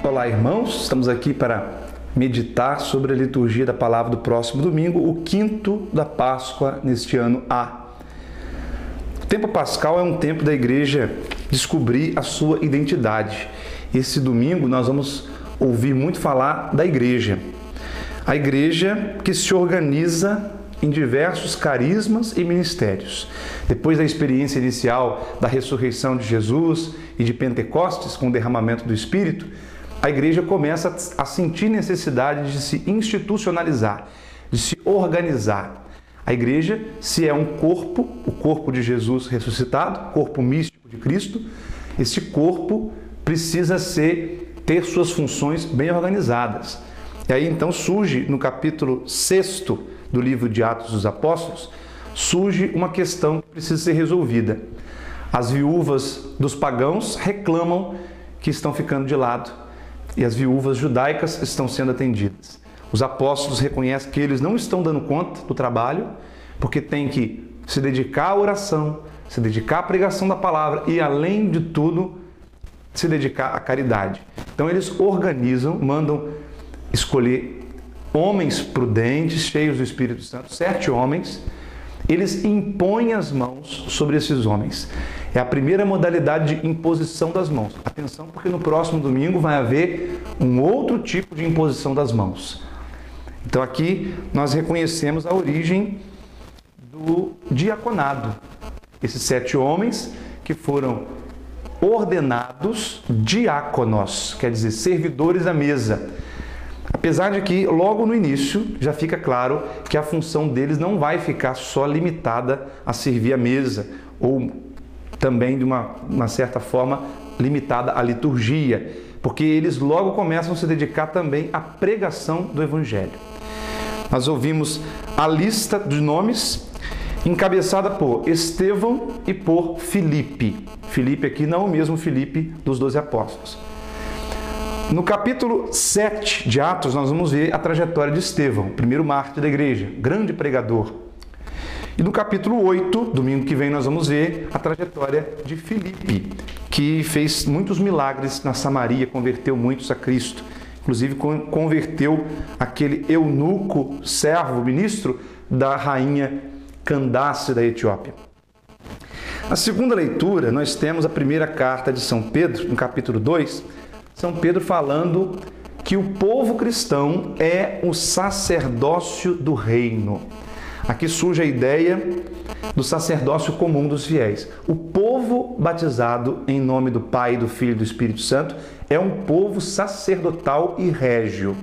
Olá, irmãos, estamos aqui para meditar sobre a liturgia da palavra do próximo domingo, o quinto da Páscoa neste ano A. O tempo pascal é um tempo da igreja descobrir a sua identidade. Esse domingo nós vamos ouvir muito falar da igreja. A igreja que se organiza em diversos carismas e ministérios. Depois da experiência inicial da ressurreição de Jesus e de Pentecostes, com o derramamento do Espírito, a igreja começa a sentir necessidade de se institucionalizar, de se organizar. A igreja, se é um corpo, o corpo de Jesus ressuscitado, corpo místico de Cristo, esse corpo precisa ter suas funções bem organizadas. E aí então surge no capítulo 6º do livro de Atos dos Apóstolos, surge uma questão que precisa ser resolvida. As viúvas dos pagãos reclamam que estão ficando de lado e as viúvas judaicas estão sendo atendidas. Os apóstolos reconhecem que eles não estão dando conta do trabalho, porque têm que se dedicar à oração, se dedicar à pregação da palavra e, além de tudo, se dedicar à caridade. Então eles organizam, mandam escolher homens prudentes, cheios do Espírito Santo, 7 homens, eles impõem as mãos sobre esses homens. É a primeira modalidade de imposição das mãos. Atenção, porque no próximo domingo vai haver um outro tipo de imposição das mãos. Então aqui nós reconhecemos a origem do diaconado. Esses 7 homens que foram ordenados diáconos, quer dizer, servidores da mesa. Apesar de que, logo no início, já fica claro que a função deles não vai ficar só limitada a servir a mesa, ou também, de uma certa forma, limitada à liturgia, porque eles logo começam a se dedicar também à pregação do Evangelho. Nós ouvimos a lista de nomes, encabeçada por Estevão e por Filipe. Filipe aqui não é o mesmo Filipe dos 12 apóstolos. No capítulo 7 de Atos, nós vamos ver a trajetória de Estevão, primeiro mártir da igreja, grande pregador. E no capítulo 8, domingo que vem, nós vamos ver a trajetória de Filipe, que fez muitos milagres na Samaria, converteu muitos a Cristo. Inclusive, converteu aquele eunuco, servo, ministro da rainha Candace da Etiópia. Na segunda leitura, nós temos a primeira carta de São Pedro, no capítulo 2, São Pedro falando que o povo cristão é o sacerdócio do reino. Aqui surge a ideia do sacerdócio comum dos fiéis. O povo batizado em nome do Pai, do Filho e do Espírito Santo é um povo sacerdotal e régio.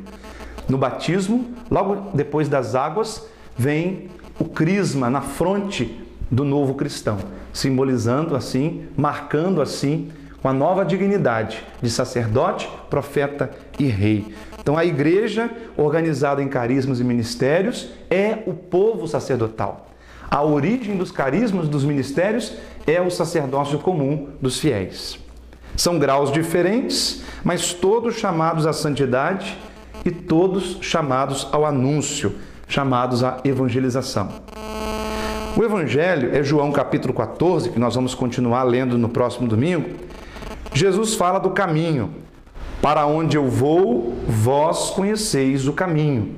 No batismo, logo depois das águas, vem o crisma na fronte do novo cristão, simbolizando assim, marcando assim, uma nova dignidade de sacerdote, profeta e rei. Então a igreja, organizada em carismas e ministérios, é o povo sacerdotal. A origem dos carismas, dos ministérios, é o sacerdócio comum dos fiéis. São graus diferentes, mas todos chamados à santidade e todos chamados ao anúncio, chamados à evangelização. O Evangelho é João capítulo 14, que nós vamos continuar lendo no próximo domingo. Jesus fala do caminho. Para onde eu vou, vós conheceis o caminho.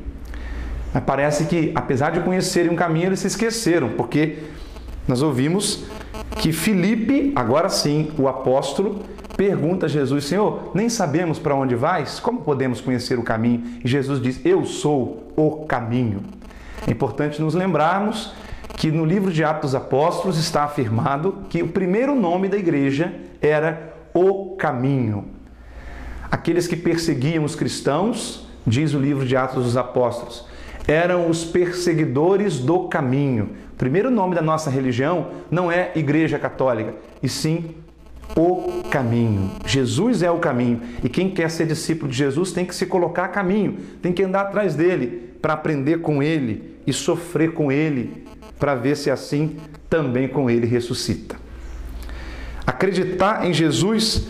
Mas parece que, apesar de conhecerem um caminho, eles se esqueceram, porque nós ouvimos que Filipe, agora sim, o apóstolo, pergunta a Jesus: Senhor, nem sabemos para onde vais? Como podemos conhecer o caminho? E Jesus diz: eu sou o caminho. É importante nos lembrarmos que no livro de Atos dos Apóstolos está afirmado que o primeiro nome da igreja era o caminho. Aqueles que perseguiam os cristãos, diz o livro de Atos dos Apóstolos, eram os perseguidores do caminho. O primeiro nome da nossa religião não é Igreja Católica, e sim o caminho. Jesus é o caminho. E quem quer ser discípulo de Jesus tem que se colocar a caminho, tem que andar atrás dele para aprender com ele e sofrer com ele, para ver se assim também com ele ressuscita. Acreditar em Jesus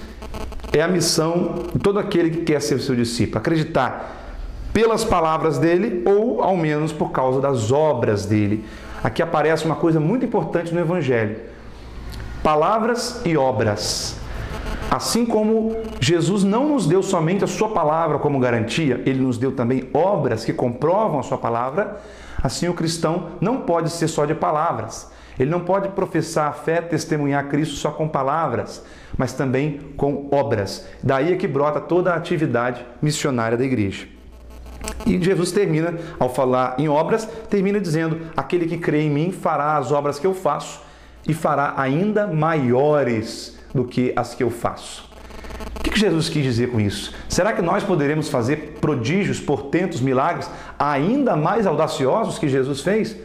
é a missão de todo aquele que quer ser seu discípulo. Acreditar pelas palavras dele ou, ao menos, por causa das obras dele. Aqui aparece uma coisa muito importante no Evangelho: palavras e obras. Assim como Jesus não nos deu somente a sua palavra como garantia, ele nos deu também obras que comprovam a sua palavra, assim o cristão não pode ser só de palavras. Ele não pode professar a fé, testemunhar Cristo só com palavras, mas também com obras. Daí é que brota toda a atividade missionária da igreja. E Jesus termina, ao falar em obras, termina dizendo: aquele que crê em mim fará as obras que eu faço e fará ainda maiores do que as que eu faço. O que Jesus quis dizer com isso? Será que nós poderemos fazer prodígios, portentos, milagres ainda mais audaciosos que Jesus fez?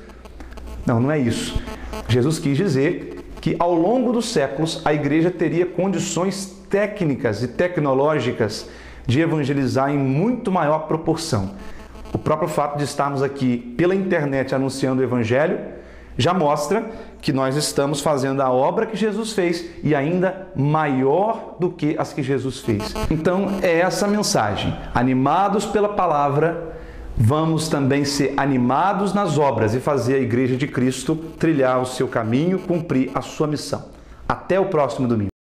Não, não é isso. Jesus quis dizer que ao longo dos séculos a igreja teria condições técnicas e tecnológicas de evangelizar em muito maior proporção. O próprio fato de estarmos aqui pela internet anunciando o evangelho já mostra que nós estamos fazendo a obra que Jesus fez e ainda maior do que as que Jesus fez. Então é essa a mensagem. Animados pela palavra, vamos também ser animados nas obras e fazer a Igreja de Cristo trilhar o seu caminho, cumprir a sua missão. Até o próximo domingo.